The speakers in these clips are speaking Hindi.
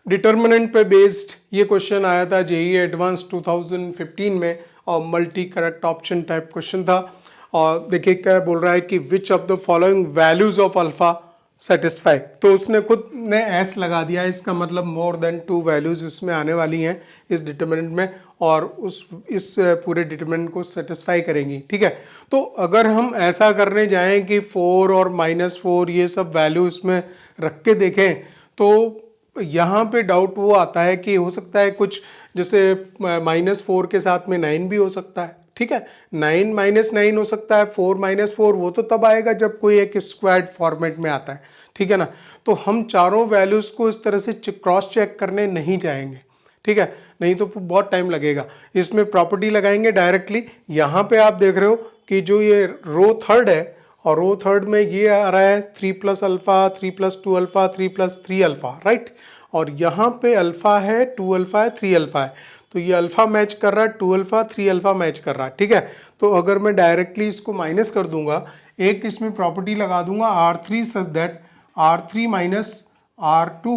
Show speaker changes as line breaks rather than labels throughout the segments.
डिटर्मिनेंट पे बेस्ड ये क्वेश्चन आया था जेईई एडवांस 2015 में और multi correct option type question था। और देखिए क्या बोल रहा है कि which of the following values of alpha satisfy, तो उसने खुद ने एस लगा दिया, इसका मतलब मोर देन 2 वैल्यूज इसमें आने वाली हैं इस डिटर्मिनेंट में और इस पूरे डिटर्मिनेंट को सेटिस्फाई करेंगी। ठीक है, तो अगर हम ऐसा करने जाएं कि 4 और -4 ये सब वैल्यू इसमें रख के देखें तो यहाँ पे डाउट वो आता है कि हो सकता है कुछ जैसे -4 के साथ में 9 भी हो सकता है। ठीक है, 9 -9 हो सकता है, 4 -4 वो तो तब आएगा जब कोई एक स्क्वायर्ड फॉर्मेट में आता है। ठीक है ना, तो हम चारों वैल्यूज को इस तरह से क्रॉस चेक करने नहीं जाएंगे। ठीक है, नहीं तो बहुत टाइम लगेगा। इसमें प्रॉपर्टी लगाएंगे डायरेक्टली। यहाँ पे आप देख रहे हो कि जो ये रो थर्ड है और रो थर्ड में ये आ रहा है 3 + अल्फा, 3 + 2 अल्फा, 3 + 3 अल्फा, राइट। और यहाँ पे अल्फा है, 2 अल्फा है, 3 अल्फा है, तो ये अल्फा मैच कर रहा है, 2 अल्फा 3 अल्फा मैच कर रहा है। ठीक है, तो अगर मैं डायरेक्टली इसको माइनस कर दूंगा, एक इसमें प्रॉपर्टी लगा दूंगा R3 such that R3 - R2,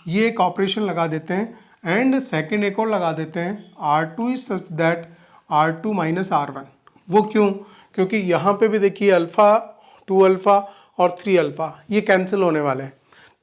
ये एक ऑपरेशन लगा देते हैं एंड सेकेंड एक और लगा देते हैं R2 such that R2 - R1। वो क्यों? क्योंकि यहाँ पे भी देखिए अल्फा, 2 अल्फा और 3 अल्फा ये कैंसिल होने वाले हैं।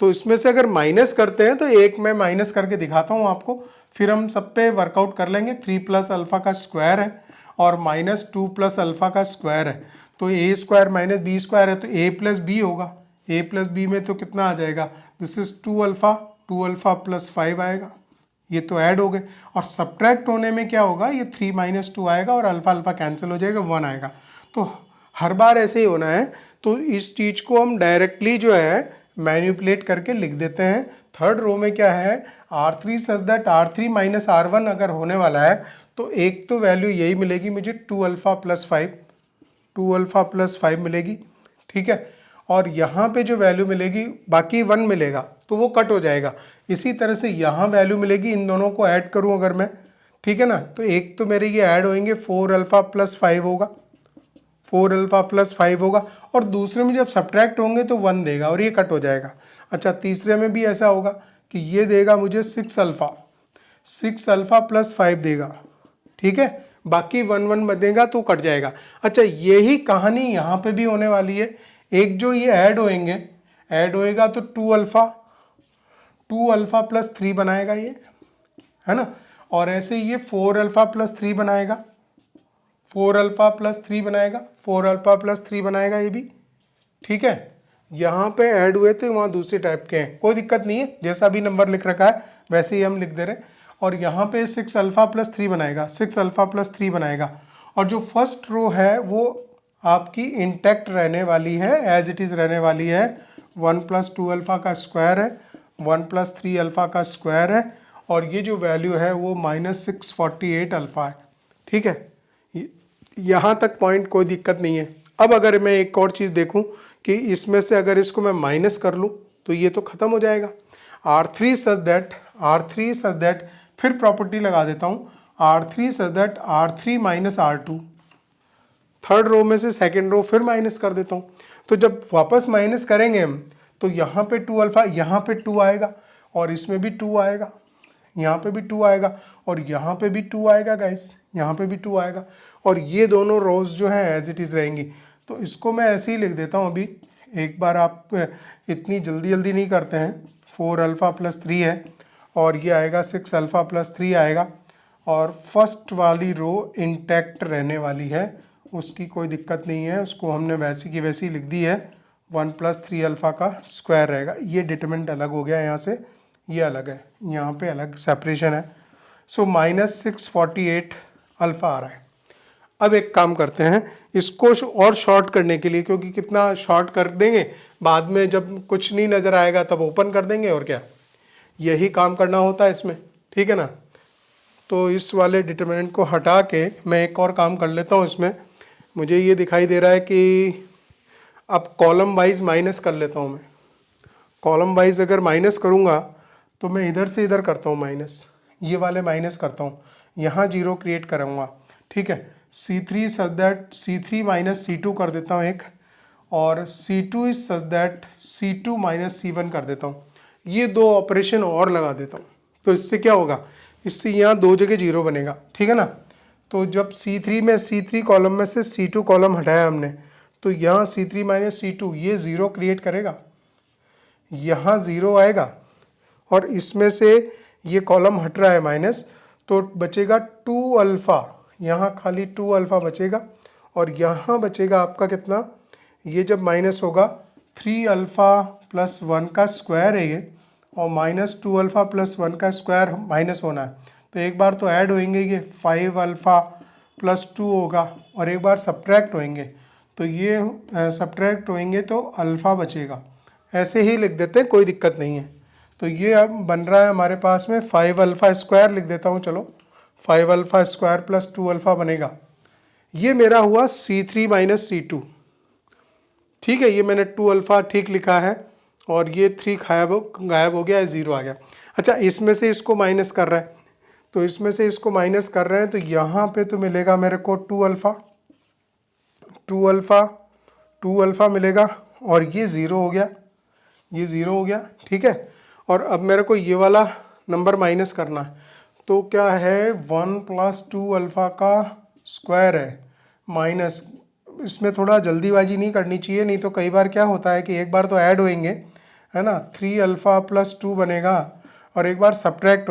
तो इसमें से अगर माइनस करते हैं तो एक मैं माइनस करके दिखाता हूँ आपको, फिर हम सब पे वर्कआउट कर लेंगे। 3 + अल्फा का स्क्वायर है और -2 + अल्फा का स्क्वायर है, तो a² - b² है तो a + b होगा। a + b में तो कितना आ जाएगा, दिस इज 2 अल्फा, 2 अल्फा + 5 आएगा, ये तो ऐड हो गए। और सब्ट्रैक्ट होने में क्या होगा, ये 3 - 2 आएगा और अल्फा अल्फा कैंसिल हो जाएगा, 1 आएगा। तो हर बार ऐसे ही होना है। तो इस चीज को हम डायरेक्टली जो है मैनिपुलेट करके लिख देते हैं। थर्ड रो में क्या है, R3 such that R3 - R1 अगर होने वाला है तो एक तो वैल्यू यही मिलेगी मुझे 2 अल्फा + 5, 2 अल्फा + 5 मिलेगी। ठीक है, और यहाँ पे जो वैल्यू मिलेगी बाकी 1 मिलेगा तो वो कट हो जाएगा। इसी तरह से यहाँ वैल्यू मिलेगी, इन दोनों को ऐड करूँ अगर मैं, ठीक है ना, तो एक तो मेरे ये ऐड होंगे, 4 अल्फा + 5 होगा, 4 अल्फा + 5 होगा, और दूसरे में जब सब्ट्रैक्ट होंगे तो 1 देगा और ये कट हो जाएगा। अच्छा, तीसरे में भी ऐसा होगा कि ये देगा मुझे 6 अल्फा, 6 अल्फा + 5 देगा। ठीक है, बाकी 1 1 बनेगा तो कट जाएगा। अच्छा, यही कहानी यहाँ पे भी होने वाली है। एक जो ये ऐड होएंगे, ऐड होएगा तो 2 अल्फा + 3 बनाएगा ये, है ना, और ऐसे ये 4 अल्फा + 3 बनाएगा, 4 अल्फा + 3 बनाएगा, 4 अल्फा + 3 बनाएगा ये भी। ठीक है, यहाँ पे ऐड हुए थे, वहाँ दूसरे टाइप के हैं, कोई दिक्कत नहीं है, जैसा भी नंबर लिख रखा है वैसे ही हम लिख दे रहे हैं। और यहाँ पे 6 अल्फा + 3 बनाएगा, 6 अल्फा + 3 बनाएगा। और जो फर्स्ट रो है वो आपकी इंटैक्ट रहने वाली है, एज इट इज़ रहने वाली है। 1 + 2 अल्फा का स्क्वायर है, 1 + 3 अल्फा का स्क्वायर है, और ये जो वैल्यू है वो -648 अल्फा है। ठीक है, यहाँ तक पॉइंट कोई दिक्कत नहीं है। अब अगर मैं एक और चीज़ देखूँ कि इसमें से अगर इसको मैं माइनस कर लूँ तो ये तो ख़त्म हो जाएगा। R3 सच दैट फिर प्रॉपर्टी लगा देता हूँ, R3 such that R3 - R2, third row में से सेकेंड रो फिर माइनस कर देता हूँ। तो जब वापस माइनस करेंगे हम तो यहाँ पे 2 अल्फा, यहाँ पे 2 आएगा और इसमें भी 2 आएगा, यहाँ पे भी 2 आएगा और यहाँ पे भी 2 आएगा गाइस, यहाँ पे भी 2 आएगा, और ये दोनों रोज जो है एज इट इज़ रहेंगी। तो इसको मैं ऐसे ही लिख देता हूँ अभी, एक बार आप इतनी जल्दी जल्दी नहीं करते हैं। 4 अल्फा + 3 है और ये आएगा 6 अल्फा + 3 आएगा, और फर्स्ट वाली रो इंटैक्ट रहने वाली है, उसकी कोई दिक्कत नहीं है, उसको हमने वैसी की वैसी लिख दी है। 1 + 3 अल्फा का स्क्वायर रहेगा। ये डिटरमिनेंट अलग हो गया यहाँ से, ये अलग है, यहाँ पे अलग सेपरेशन है। सो -648 अल्फा आ रहा है। अब एक काम करते हैं, इसको और शॉर्ट करने के लिए, क्योंकि कितना शॉर्ट कर देंगे, बाद में जब कुछ नहीं नज़र आएगा तब ओपन कर देंगे, और क्या, यही काम करना होता है इसमें। ठीक है ना, तो इस वाले डिटरमिनेंट को हटा के मैं एक और काम कर लेता हूँ इसमें। मुझे ये दिखाई दे रहा है कि अब कॉलम वाइज माइनस कर लेता हूँ मैं। कॉलम वाइज अगर माइनस करूँगा तो मैं इधर से इधर करता हूँ माइनस, ये वाले माइनस करता हूँ, यहाँ 0 क्रिएट करूँगा। ठीक है, C3 such that C3 - C2 कर देता हूँ एक, और C2 is such that C2 - C1 कर देता हूँ। ये 2 ऑपरेशन और लगा देता हूँ। तो इससे क्या होगा, इससे यहाँ 2 जगह 0 बनेगा, ठीक है ना। तो जब C3 में C3 कॉलम में से C2 कॉलम हटाया हमने, तो यहाँ C3 माइनस C2 ये 0 क्रिएट करेगा, यहाँ 0 आएगा, और इसमें से ये कॉलम हट रहा है माइनस, तो बचेगा 2 अल्फ़ा, यहाँ खाली 2 अल्फ़ा बचेगा, और यहाँ बचेगा आपका कितना, ये जब माइनस होगा 3 अल्फ़ा प्लस 1 का स्क्वायर है ये, और माइनस 2 अल्फ़ा प्लस 1 का स्क्वायर माइनस होना है, तो एक बार तो ऐड होंगे ये 5 अल्फ़ा प्लस 2 होगा, और एक बार सब्ट्रैक्ट होंगे, तो ये सब्ट्रैक्ट होंगे तो अल्फ़ा बचेगा। ऐसे ही लिख देते हैं, कोई दिक्कत नहीं है। तो ये अब बन रहा है हमारे पास में 5 अल्फ़ा स्क्वायर लिख देता हूँ, चलो 5 अल्फ़ा स्क्वायर प्लस 2 अल्फ़ा बनेगा। ये मेरा हुआ C3 माइनस C2, ठीक है, ये मैंने 2 अल्फ़ा ठीक लिखा है, और ये 3 गायब हो गया, 0 आ गया। अच्छा, इसमें से इसको माइनस कर रहा है, तो इसमें से इसको माइनस कर रहे हैं, तो यहाँ पे तो मिलेगा मेरे को 2 अल्फ़ा 2 अल्फ़ा मिलेगा, और ये 0 हो गया, ये 0 हो गया, ठीक है। और अब मेरे को ये वाला नंबर माइनस करना है, तो क्या है 1 प्लस 2 अल्फ़ा का स्क्वायर है माइनस, इसमें थोड़ा जल्दीबाजी नहीं करनी चाहिए, नहीं तो कई बार क्या होता है कि एक बार तो ऐड होएंगे, है ना, 3 अल्फ़ा प्लस 2 बनेगा, और एक बार सब्ट्रैक्ट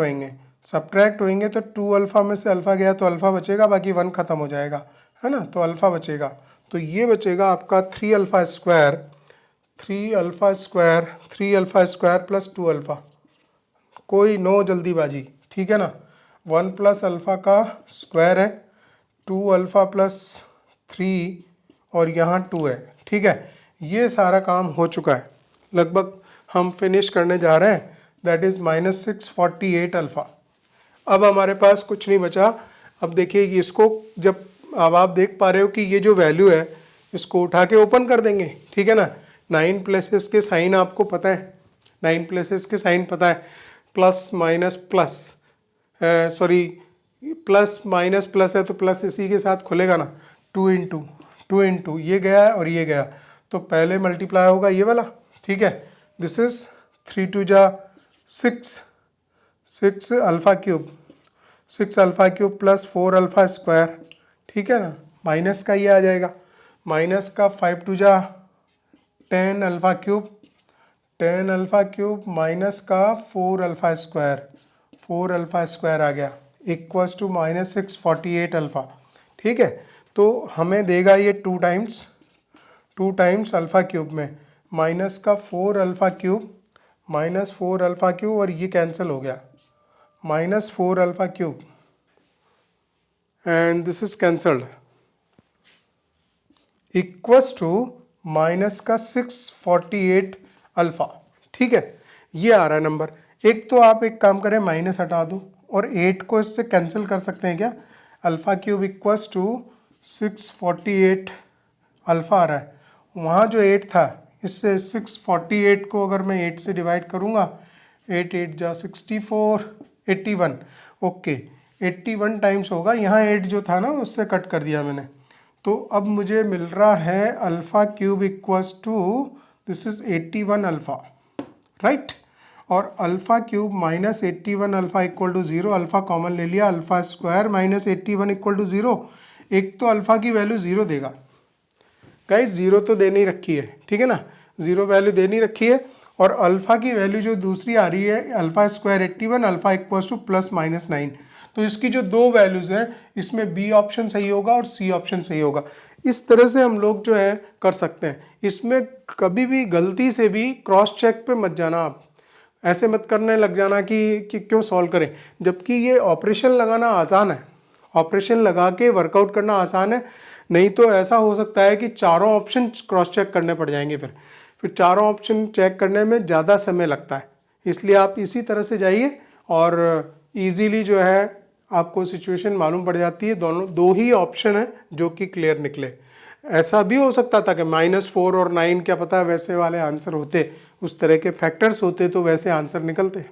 होएंगे तो 2 अल्फ़ा में से अल्फ़ा गया तो अल्फ़ा बचेगा, बाकी 1 ख़त्म हो जाएगा, है ना, तो अल्फ़ा बचेगा। तो ये बचेगा आपका 3 अल्फ़ा स्क्वायर प्लस 2 अल्फ़ा, कोई नो जल्दीबाजी, ठीक है ना। 1 प्लस अल्फ़ा का स्क्वायर है, 2 अल्फ़ा प्लस 3, और यहाँ 2 है, ठीक है। ये सारा काम हो चुका है, लगभग हम फिनिश करने जा रहे हैं, दैट इज़ माइनस 648 अल्फ़ा। अब हमारे पास कुछ नहीं बचा। अब देखिए इसको, जब अब आप देख पा रहे हो कि ये जो वैल्यू है इसको उठा के ओपन कर देंगे, ठीक है ना। 9 प्लेसेस के साइन आपको पता है, 9 प्लेसेस के साइन पता है, plus minus plus, sorry plus minus plus है तो प्लस इसी के साथ खुलेगा ना, 2 इंटू ये गया है और ये गया, तो पहले मल्टीप्लाई होगा ये वाला, ठीक है। दिस इज 3 2 जा 6 alpha cube, 6 alpha cube plus 4 alpha square, ठीक है ना, माइनस का ये आ जाएगा, माइनस का 5 2 जा 10 alpha cube, 10 alpha cube minus का 4 अल्फ़ा स्क्वायर, 4 अल्फ़ा स्क्वायर आ गया, इक्वल्स टू माइनस 648 अल्फ़ा, ठीक है। तो हमें देगा ये 2 टाइम्स अल्फ़ा क्यूब में, माइनस का 4 alpha cube, minus 4 alpha cube, और ये कैंसिल हो गया, minus 4 alpha cube, and this is cancelled, equals to minus का 648 अल्फ़ा, ठीक है। ये आ रहा है नंबर। एक तो आप एक काम करें, माइनस हटा दो, और 8 को इससे कैंसिल कर सकते हैं क्या, alpha cube equals to 648 alpha आ रहा है, वहाँ जो 8 था, इससे 648 को अगर मैं 8 से डिवाइड करूँगा, 8 8 जा 64, 81, ओके 81 टाइम्स होगा, यहाँ 8 जो था ना उससे कट कर दिया मैंने, तो अब मुझे मिल रहा है alpha cube equals to this is 81 alpha, right. और alpha cube minus 81 alpha equal to 0, alpha common ले लिया, alpha square minus 81 equal to 0, एक तो अल्फ़ा की वैल्यू 0 देगा, गाइस 0 तो दे नहीं रखी है, ठीक है ना, 0 वैल्यू दे नहीं रखी है, और अल्फ़ा की वैल्यू जो दूसरी आ रही है alpha square 81, alpha equals two plus minus 9, तो इसकी जो दो वैल्यूज़ हैं इसमें बी ऑप्शन सही होगा और सी ऑप्शन सही होगा। इस तरह से हम लोग जो है कर सकते हैं। इसमें कभी भी गलती से भी क्रॉस चेक पे मत जाना, आप ऐसे मत करने लग जाना कि क्यों सॉल्व करें, जबकि ये ऑपरेशन लगाना आसान है, ऑपरेशन लगा के वर्कआउट करना आसान है। नहीं तो ऐसा हो सकता है कि चारों ऑप्शन क्रॉस चेक करने पड़ जाएंगे, फिर चारों ऑप्शन चेक करने में ज़्यादा समय लगता है। इसलिए आप इसी तरह से जाइए और इजीली जो है आपको सिचुएशन मालूम पड़ जाती है। दो ही ऑप्शन है जो कि क्लियर निकले। ऐसा भी हो सकता था कि -4 और 9 क्या पता वैसे वाले आंसर होते, उस तरह के फैक्टर्स होते तो वैसे आंसर निकलते।